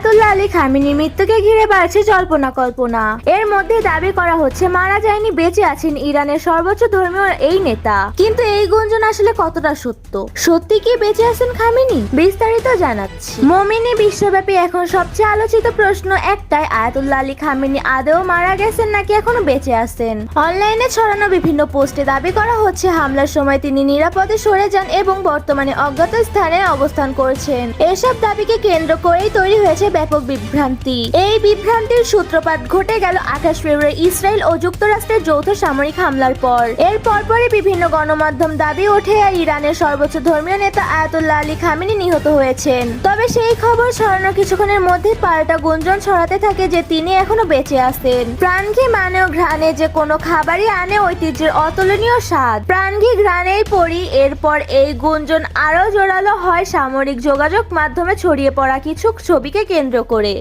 Ayatollah Ali খামেনির মৃত্যুকে ঘিরে বাড়ছে জল্পনা কল্পনা। এর মধ্যে দাবি করা হচ্ছে মারা যায়নি, বেঁচে আছেন ইরানের সর্বোচ্চ ধর্মীয় এই নেতা। কিন্তু এই গুঞ্জন আসলে কতটা সত্য? সত্যি কি বেঁচে আছেন খামেনি? বিস্তারিত জানাচ্ছি। মোমেনি বিশ্বব্যাপী এখন সবচেয়ে আলোচিত প্রশ্ন একটাই, আয়াতুল্লাহ আলী খামেনি আদৌ মারা গেছেন নাকি এখনো বেঁচে আছেন। অনলাইনে ছড়ানো বিভিন্ন পোস্টে দাবি করা হচ্ছে হামলার সময় তিনি নিরাপদে সরে যান এবং বর্তমানে অজ্ঞাত স্থানে অবস্থান করছেন। এসব দাবিকে কেন্দ্র করেই তৈরি হয়েছে ব্যাপক বিভ্রান্তি। এই বিভ্রান্তির সূত্রপাত ঘটে গেল 28 ফেব্রুয়ারি ইসরায়েল ও যুক্তরাষ্ট্রের যৌথ সামরিক হামলার পর। এর পরপরই বিভিন্ন গণমাধ্যম দাবি ওঠে ইরানের সর্বোচ্চ ধর্মীয় নেতা আয়াতুল্লাহ আলী খামেনি নিহত হয়েছেন। তবে সেই খবর ছড়ানোর কিছুক্ষণের মধ্যেই পাল্টা গুঞ্জন ছড়াতে থাকে যে তিনি এখনো বেঁচে আছেন। প্রাণঘী মানেও ঘ্রাণে যে কোনো খাবারই আনে ঐতিহ্যের অতুলনীয় স্বাদ। প্রাণঘী ঘ্রাণেই পড়ি। এরপর এই গুঞ্জন আরো জোরালো হয় সামরিক যোগাযোগ মাধ্যমে ছড়িয়ে পড়া কিছু ছবিকে কেন্দ্র করে।